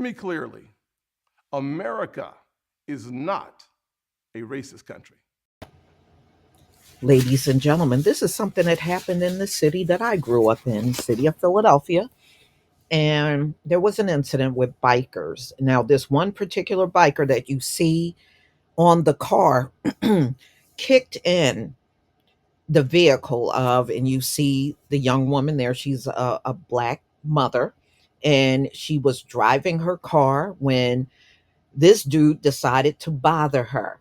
me clearly. America is not a racist country. Ladies and gentlemen, this is something that happened in the city that I grew up in, city of Philadelphia. And there was an incident with bikers. Now, this one particular biker that you see on the car kicked in the vehicle of, and you see the young woman there. She's a black mother, and she was driving her car when this dude decided to bother her.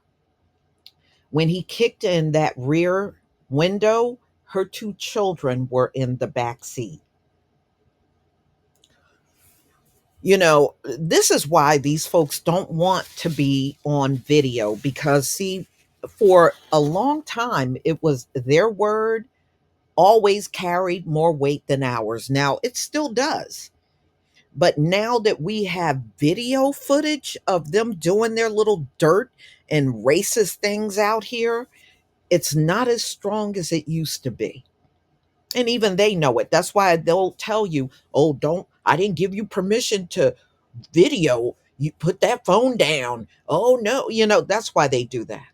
When he kicked in that rear window, her two children were in the back seat. This is why these folks don't want to be on video because, see, for a long time, it was their word always carried more weight than ours. Now, it still does. But now that we have video footage of them doing their little dirt and racist things out here, it's not as strong as it used to be. And even they know it. That's why they'll tell you, oh, I didn't give you permission to video. You put that phone down. Oh, no. That's why they do that.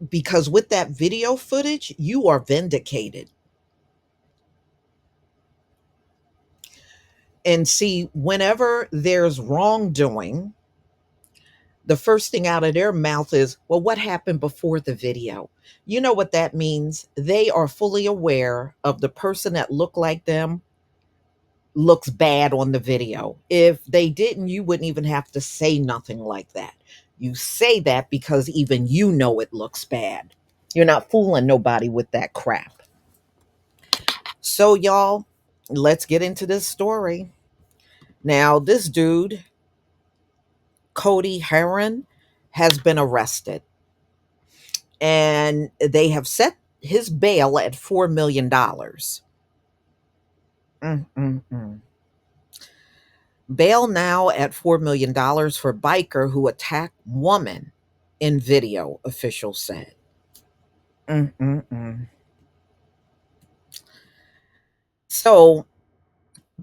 Because with that video footage, you are vindicated. And see, whenever there's wrongdoing, the first thing out of their mouth is, well, what happened before the video? You know what that means? They are fully aware of the person that looked like them looks bad on the video. If they didn't, you wouldn't even have to say nothing like that. You say that because even you know it looks bad. You're not fooling nobody with that crap. So, y'all, let's get into this story. Now, this dude, Cody Heron, has been arrested, and they have set his bail at $4 million. Mm-mm-mm. Bail now at $4 million for biker who attacked woman in video, officials said. Mm-mm-mm. So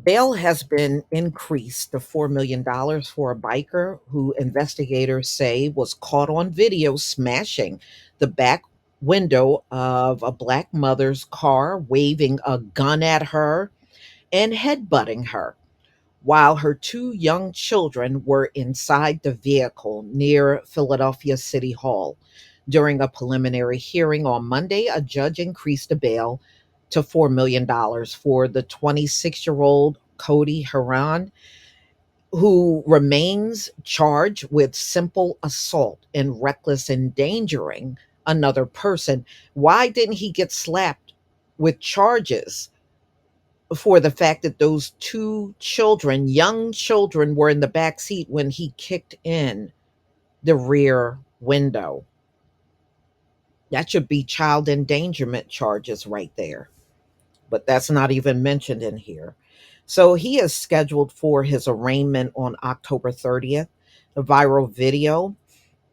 bail has been increased to $4 million for a biker who investigators say was caught on video smashing the back window of a black mother's car, waving a gun at her and headbutting her, while her two young children were inside the vehicle near Philadelphia City Hall. During a preliminary hearing on Monday, a judge increased the bail to $4 million for the 26-year-old Cody Heron, who remains charged with simple assault and reckless endangering another person. Why didn't he get slapped with charges for the fact that those two children, young children, were in the back seat when he kicked in the rear window? That should be child endangerment charges right there. But that's not even mentioned in here. So he is scheduled for his arraignment on October 30th. The viral video,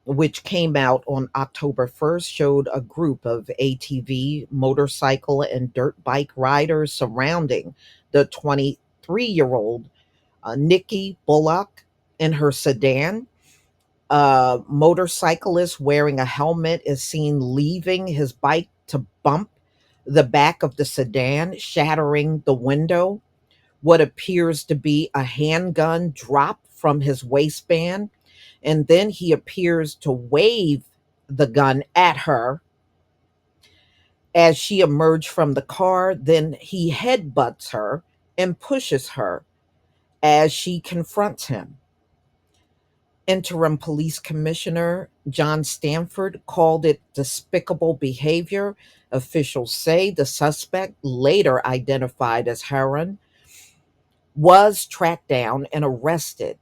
which came out on October 1st, showed a group of ATV, motorcycle, and dirt bike riders surrounding the 23-year-old Nikki Bullock in her sedan. A motorcyclist wearing a helmet is seen leaving his bike to bump the back of the sedan, shattering the window. What appears to be a handgun dropped from his waistband, and then he appears to wave the gun at her as she emerged from the car. Then he headbutts her and pushes her as she confronts him. Interim Police Commissioner John Stanford called it despicable behavior. Officials say the suspect, later identified as Heron, was tracked down and arrested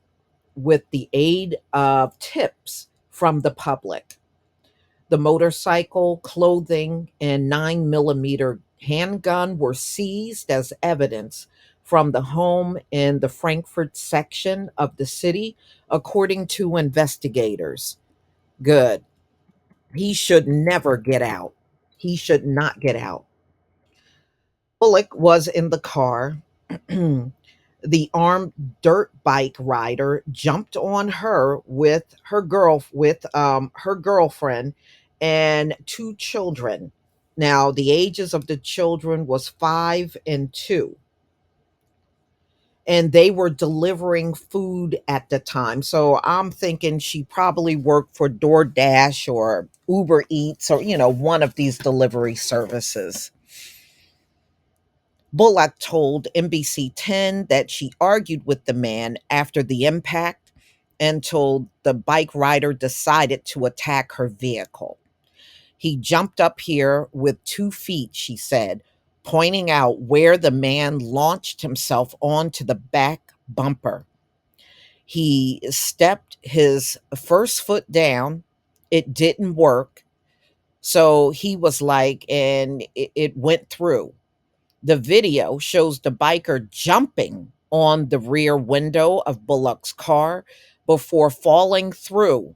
with the aid of tips from the public. The motorcycle, clothing, and 9mm handgun were seized as evidence from the home in the Frankfurt section of the city, according to investigators. Good. He should never get out. He should not get out. Bullock was in the car The armed dirt bike rider jumped on her with her girlfriend and two children. Now the ages of the children was 5 and 2, and they were delivering food at the time. So I'm thinking she probably worked for DoorDash or Uber Eats, or one of these delivery services. Bullock told NBC 10 that she argued with the man after the impact until the bike rider decided to attack her vehicle. He jumped up here with 2 feet, she said, pointing out where the man launched himself onto the back bumper. He stepped his first foot down. It didn't work. So he was like, and it went through. The video shows the biker jumping on the rear window of Bullock's car before falling through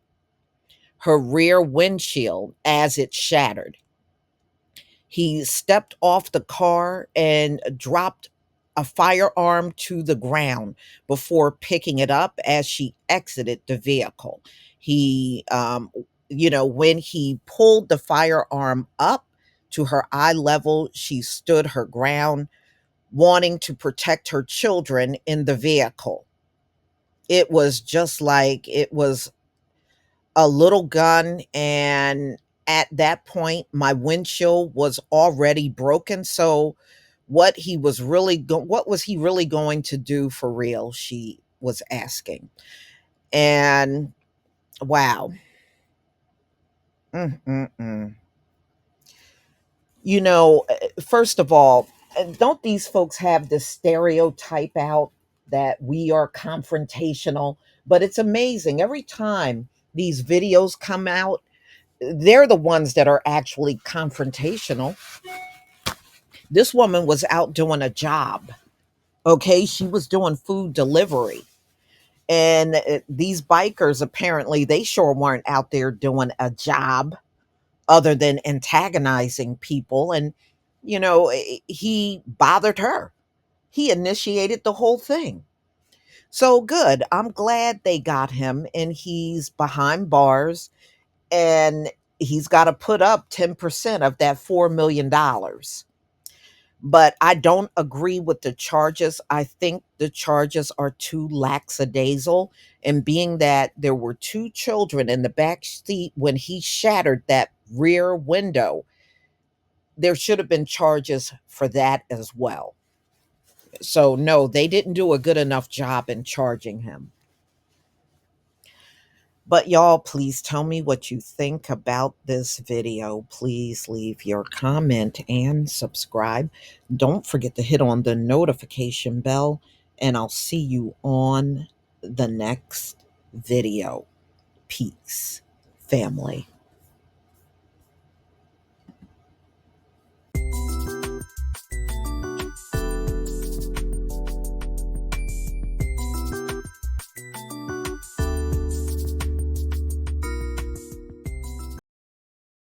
her rear windshield as it shattered. He stepped off the car and dropped a firearm to the ground before picking it up as she exited the vehicle. When he pulled the firearm up to her eye level, she stood her ground, wanting to protect her children in the vehicle. It was just like it was a little gun, and at that point my windshield was already broken. So what was he really going to do for real, she was asking. And wow. Mm-mm-mm. First of all, don't these folks have this stereotype out that we are confrontational? But it's amazing. Every time these videos come out, they're the ones that are actually confrontational. This woman was out doing a job. Okay. She was doing food delivery. And these bikers, apparently, they sure weren't out there doing a job other than antagonizing people. And, he bothered her. He initiated the whole thing. So good. I'm glad they got him, and he's behind bars, and he's got to put up 10% of that $4 million. But I don't agree with the charges. I think the charges are too lackadaisical. And being that there were two children in the back seat when he shattered that rear window, there should have been charges for that as well. So, no, they didn't do a good enough job in charging him. But y'all, please tell me what you think about this video. Please leave your comment and subscribe. Don't forget to hit on the notification bell, and I'll see you on the next video. Peace, family.